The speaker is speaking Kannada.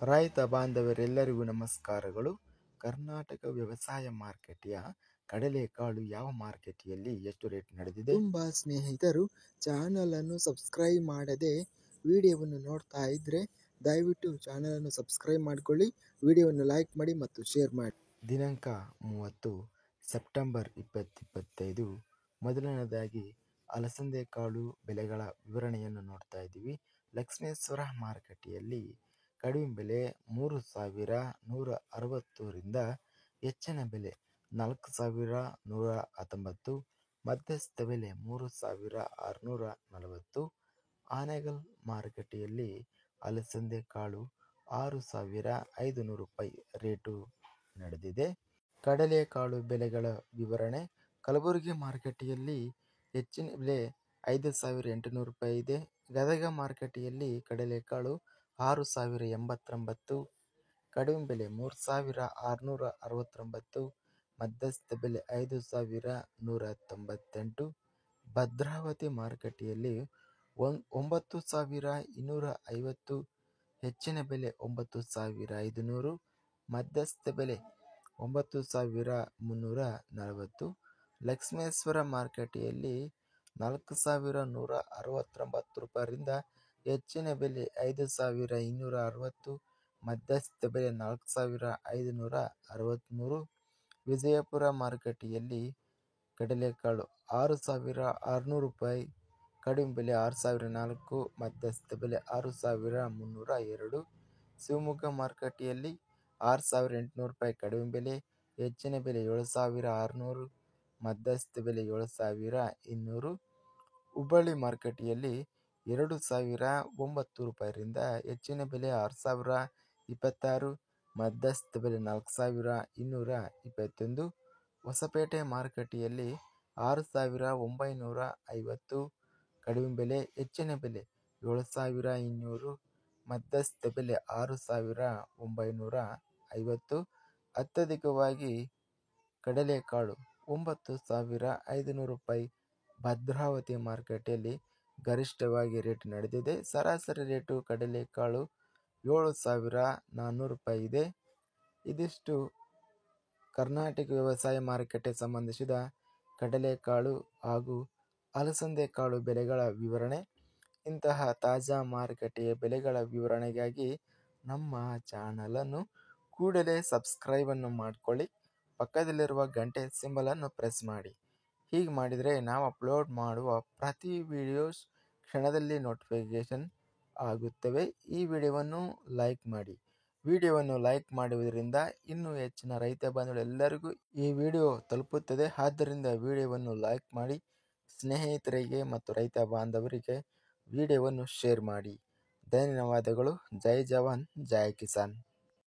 ರೈತ ಬಾಂಧವರೆಲ್ಲರಿಗೂ ನಮಸ್ಕಾರಗಳು. ಕರ್ನಾಟಕ ವ್ಯವಸಾಯ ಮಾರುಕಟ್ಟೆಯ ಕಡಲೆಕಾಳು ಯಾವ ಮಾರುಕಟ್ಟೆಯಲ್ಲಿ ಎಷ್ಟು ರೇಟ್ ನಡೆದಿದೆ? ತುಂಬ ಸ್ನೇಹಿತರು ಚಾನಲನ್ನು ಸಬ್ಸ್ಕ್ರೈಬ್ ಮಾಡದೆ ವಿಡಿಯೋವನ್ನು ನೋಡ್ತಾ ಇದ್ರೆ ದಯವಿಟ್ಟು ಚಾನಲನ್ನು ಸಬ್ಸ್ಕ್ರೈಬ್ ಮಾಡಿಕೊಳ್ಳಿ, ವಿಡಿಯೋವನ್ನು ಲೈಕ್ ಮಾಡಿ ಮತ್ತು ಶೇರ್ ಮಾಡಿ. ದಿನಾಂಕ 30 ಸೆಪ್ಟೆಂಬರ್ 2025. ಮೊದಲನೇದಾಗಿ ಅಲಸಂದೆ ಕಾಳು ಬೆಲೆಗಳ ವಿವರಣೆಯನ್ನು ನೋಡ್ತಾ ಇದ್ದೀವಿ. ಲಕ್ಷ್ಮೇಶ್ವರ ಮಾರುಕಟ್ಟೆಯಲ್ಲಿ ಕಡಿಮೆ ಬೆಲೆ 3,160 ರಿಂದ ಹೆಚ್ಚಿನ ಬೆಲೆ 4,119, ಮಧ್ಯಸ್ಥ ಬೆಲೆ 3,640. ಆನೇಕಲ್ ಮಾರುಕಟ್ಟೆಯಲ್ಲಿ ಅಲಸಂದೆ ಕಾಳು 6,500 ರೂಪಾಯಿ ರೇಟು ನಡೆದಿದೆ. ಕಡಲೆಕಾಳು ಬೆಲೆಗಳ ವಿವರಣೆ. ಕಲಬುರಗಿ ಮಾರುಕಟ್ಟೆಯಲ್ಲಿ ಹೆಚ್ಚಿನ ಬೆಲೆ 5,800 ರೂಪಾಯಿ ಇದೆ. ಗದಗ ಮಾರುಕಟ್ಟೆಯಲ್ಲಿ ಕಡಲೆಕಾಳು 6,089, ಕಡಿಮೆ ಬೆಲೆ 3,669, ಮಧ್ಯಸ್ಥ ಬೆಲೆ 5,198. ಭದ್ರಾವತಿ ಮಾರುಕಟ್ಟೆಯಲ್ಲಿ 9,250, ಹೆಚ್ಚಿನ ಬೆಲೆ 9,500, ಮಧ್ಯಸ್ಥ ಬೆಲೆ 9,340. ಲಕ್ಷ್ಮೇಶ್ವರ ಮಾರುಕಟ್ಟೆಯಲ್ಲಿ 4,169 ರೂಪಾಯಿಯಿಂದ ಹೆಚ್ಚಿನ ಬೆಲೆ 5,260, ಮಧ್ಯಸ್ಥ ಬೆಲೆ 4,563. ವಿಜಯಪುರ ಮಾರುಕಟ್ಟೆಯಲ್ಲಿ ಕಡಲೆಕಾಳು 6,600 ರೂಪಾಯಿ, ಕಡಿಮೆ ಬೆಲೆ 6,004, ಮಧ್ಯಸ್ಥ ಬೆಲೆ 6,302. ಶಿವಮೊಗ್ಗ ಮಾರುಕಟ್ಟೆಯಲ್ಲಿ 6,800 ರೂಪಾಯಿ ಕಡಿಮೆ ಬೆಲೆ, ಹೆಚ್ಚಿನ ಬೆಲೆ 7,600, ಮಧ್ಯಸ್ಥ ಬೆಲೆ 7,200. ಹುಬ್ಬಳ್ಳಿ ಮಾರುಕಟ್ಟೆಯಲ್ಲಿ 2,009 ರೂಪಾಯಿರಿಂದ ಹೆಚ್ಚಿನ ಬೆಲೆ 6,026, ಮಧ್ಯಸ್ಥ ಬೆಲೆ 4,221. ಹೊಸಪೇಟೆ ಮಾರುಕಟ್ಟೆಯಲ್ಲಿ 6,950, ಕಡಿಮೆ ಬೆಲೆ, ಹೆಚ್ಚಿನ ಬೆಲೆ 7,200, ಮಧ್ಯಸ್ಥ ಬೆಲೆ 6,950. ಅತ್ಯಧಿಕವಾಗಿ ಕಡಲೆಕಾಳು 9,500 ರೂಪಾಯಿ ಭದ್ರಾವತಿ ಮಾರುಕಟ್ಟೆಯಲ್ಲಿ ಗರಿಷ್ಠವಾಗಿ ರೇಟ್ ನಡೆದಿದೆ. ಸರಾಸರಿ ರೇಟು ಕಡಲೆಕಾಳು 7,400 ರೂಪಾಯಿ ಇದೆ. ಇದಿಷ್ಟು ಕರ್ನಾಟಕ ವ್ಯವಸಾಯ ಮಾರುಕಟ್ಟೆ ಸಂಬಂಧಿಸಿದ ಕಡಲೆಕಾಳು ಹಾಗೂ ಅಲಸಂದೆ ಕಾಳು ಬೆಲೆಗಳ ವಿವರಣೆ. ಇಂತಹ ತಾಜಾ ಮಾರುಕಟ್ಟೆಯ ಬೆಲೆಗಳ ವಿವರಣೆಗಾಗಿ ನಮ್ಮ ಚಾನಲನ್ನು ಕೂಡಲೇ ಸಬ್ಸ್ಕ್ರೈಬನ್ನು ಮಾಡಿಕೊಳ್ಳಿ, ಪಕ್ಕದಲ್ಲಿರುವ ಗಂಟೆ ಸಿಂಬಲನ್ನು ಪ್ರೆಸ್ ಮಾಡಿ. ಹೀಗೆ ಮಾಡಿದರೆ ನಾವು ಅಪ್ಲೋಡ್ ಮಾಡುವ ಪ್ರತಿ ವಿಡಿಯೋಸ್ ಕ್ಷಣದಲ್ಲಿ ನೋಟಿಫಿಕೇಷನ್ ಆಗುತ್ತವೆ. ಈ ವಿಡಿಯೋವನ್ನು ಲೈಕ್ ಮಾಡಿ. ವಿಡಿಯೋವನ್ನು ಲೈಕ್ ಮಾಡುವುದರಿಂದ ಇನ್ನೂ ಹೆಚ್ಚಿನ ರೈತ ಬಾಂಧವರೆಲ್ಲರಿಗೂ ಈ ವಿಡಿಯೋ ತಲುಪುತ್ತದೆ. ಆದ್ದರಿಂದ ವಿಡಿಯೋವನ್ನು ಲೈಕ್ ಮಾಡಿ, ಸ್ನೇಹಿತರಿಗೆ ಮತ್ತು ರೈತ ಬಾಂಧವರಿಗೆ ವಿಡಿಯೋವನ್ನು ಶೇರ್ ಮಾಡಿ. ಧನ್ಯವಾದಗಳು. ಜೈ ಜವಾನ್, ಜೈ ಕಿಸಾನ್.